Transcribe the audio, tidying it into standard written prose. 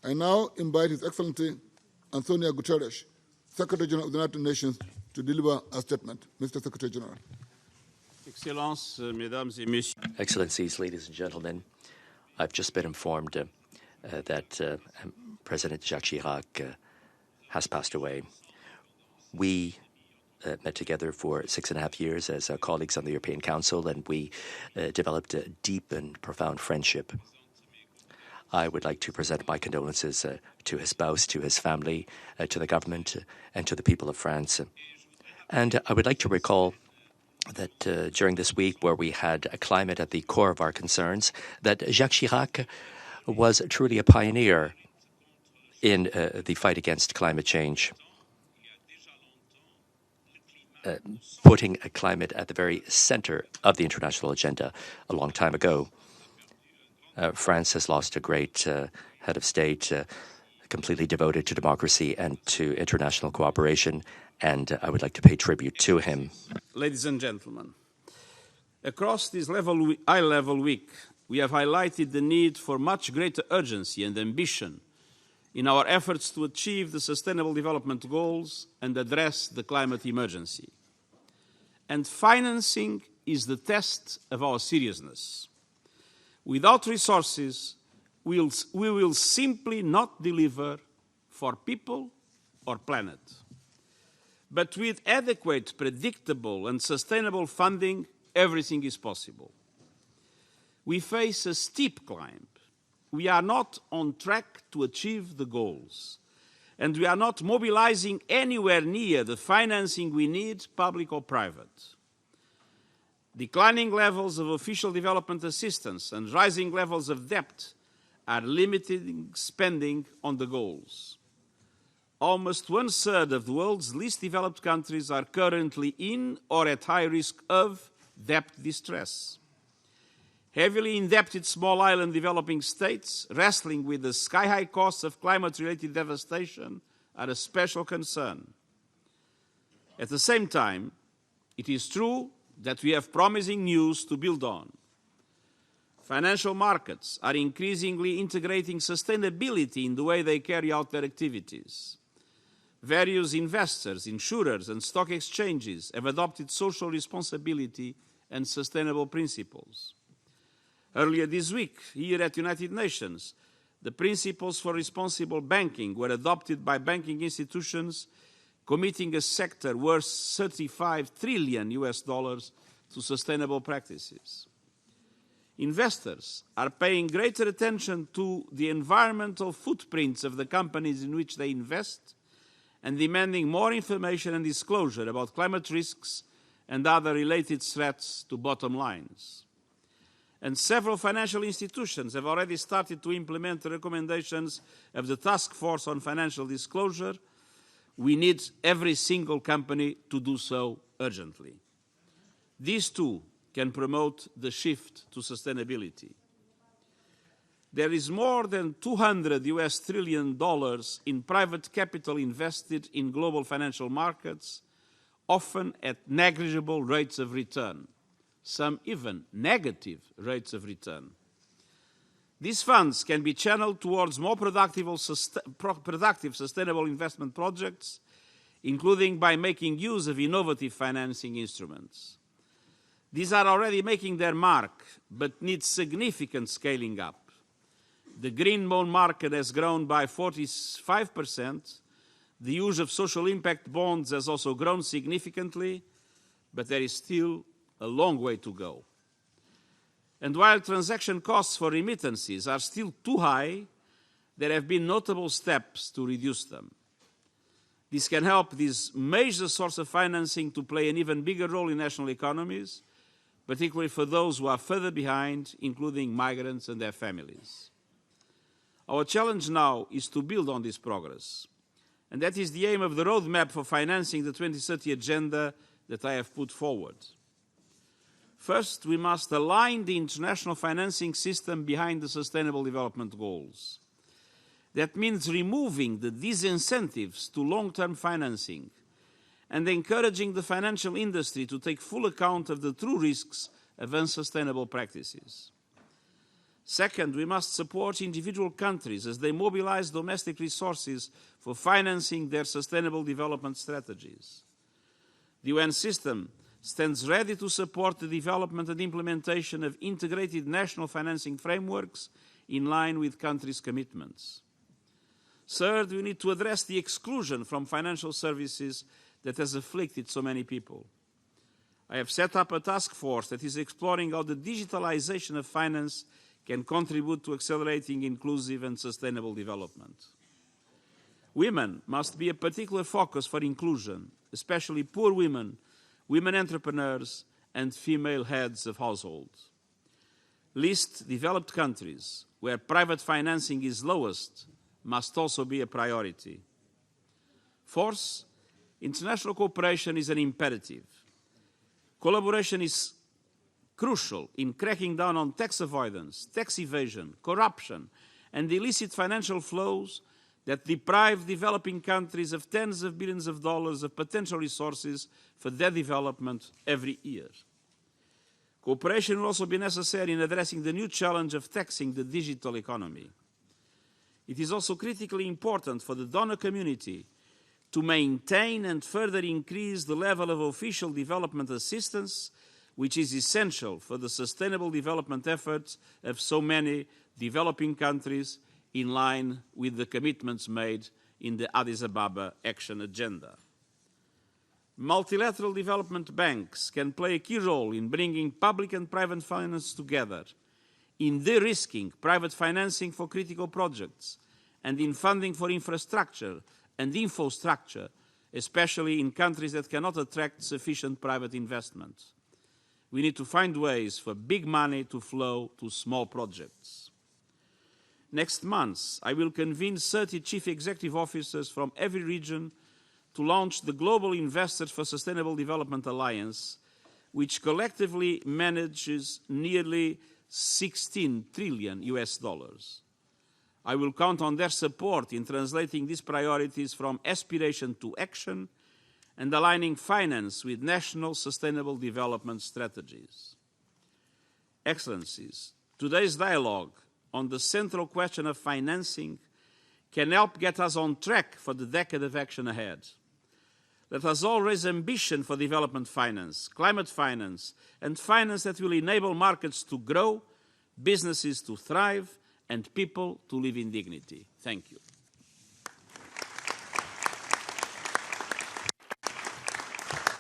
I now invite His Excellency António Guterres, Secretary General of the United Nations, to deliver a statement. Mr. Secretary General. Excellences, Mesdames et Messieurs. Excellencies, ladies and gentlemen, I've just been informed that President Jacques Chirac has passed away. We met together for 6.5 years as colleagues on the European Council, and we developed a deep and profound friendship. I would like to present my condolences to his spouse, to his family, to the government, and to the people of France. And I would like to recall that during this week where we had a climate at the core of our concerns, that Jacques Chirac was truly a pioneer in the fight against climate change, putting a climate at the very center of the international agenda a long time ago. France has lost a great head of state, completely devoted to democracy and to international cooperation, and I would like to pay tribute to him. Ladies and gentlemen, across this high-level week, we have highlighted the need for much greater urgency and ambition in our efforts to achieve the Sustainable Development Goals and address the climate emergency. And financing is the test of our seriousness. Without resources, we will simply not deliver for people or planet. But with adequate, predictable, and sustainable funding, everything is possible. We face a steep climb. We are not on track to achieve the goals, and we are not mobilizing anywhere near the financing we need, public or private. Declining levels of official development assistance and rising levels of debt are limiting spending on the goals. Almost 1/3 of the world's least developed countries are currently in or at high risk of debt distress. Heavily indebted small island developing states wrestling with the sky-high costs of climate-related devastation are a special concern. At the same time, it is true that we have promising news to build on. Financial markets are increasingly integrating sustainability in the way they carry out their activities. Various investors, insurers, and stock exchanges have adopted social responsibility and sustainable principles. Earlier this week, here at the United Nations, the principles for responsible banking were adopted by banking institutions, committing a sector worth $35 trillion to sustainable practices. Investors are paying greater attention to the environmental footprints of the companies in which they invest and demanding more information and disclosure about climate risks and other related threats to bottom lines. And several financial institutions have already started to implement the recommendations of the Task Force on Financial Disclosure. We need every single company to do so urgently. These too can promote the shift to sustainability. There is more than $200 trillion in private capital invested in global financial markets, often at negligible rates of return, some even negative rates of return. These funds can be channeled towards more productive sustainable investment projects, including by making use of innovative financing instruments. These are already making their mark, but need significant scaling up. The green bond market has grown by 45%. The use of social impact bonds has also grown significantly, but there is still a long way to go. And while transaction costs for remittances are still too high, there have been notable steps to reduce them. This can help this major source of financing to play an even bigger role in national economies, particularly for those who are further behind, including migrants and their families. Our challenge now is to build on this progress, and that is the aim of the roadmap for financing the 2030 Agenda that I have put forward. First, we must align the international financing system behind the Sustainable Development Goals. That means removing the disincentives to long-term financing and encouraging the financial industry to take full account of the true risks of unsustainable practices. Second, we must support individual countries as they mobilize domestic resources for financing their sustainable development strategies. The UN system stands ready to support the development and implementation of integrated national financing frameworks in line with countries' commitments. Third, we need to address the exclusion from financial services that has afflicted so many people. I have set up a task force that is exploring how the digitalization of finance can contribute to accelerating inclusive and sustainable development. Women must be a particular focus for inclusion, especially poor women, women entrepreneurs, and female heads of households. Least developed countries, where private financing is lowest, must also be a priority. Fourth, international cooperation is an imperative. Collaboration is crucial in cracking down on tax avoidance, tax evasion, corruption, and illicit financial flows that deprive developing countries of tens of billions of dollars of potential resources for their development every year. Cooperation will also be necessary in addressing the new challenge of taxing the digital economy. It is also critically important for the donor community to maintain and further increase the level of official development assistance, which is essential for the sustainable development efforts of so many developing countries in line with the commitments made in the Addis Ababa Action Agenda. Multilateral development banks can play a key role in bringing public and private finance together, in de-risking private financing for critical projects, and in funding for infrastructure and infrastructure, especially in countries that cannot attract sufficient private investment. We need to find ways for big money to flow to small projects. Next month, I will convene 30 chief executive officers from every region to launch the Global Investors for Sustainable Development Alliance, which collectively manages nearly $16 trillion. I will count on their support in translating these priorities from aspiration to action and aligning finance with national sustainable development strategies. Excellencies, today's dialogue on the central question of financing can help get us on track for the decade of action ahead. Let us all raise ambition for development finance, climate finance, and finance that will enable markets to grow, businesses to thrive, and people to live in dignity. Thank you.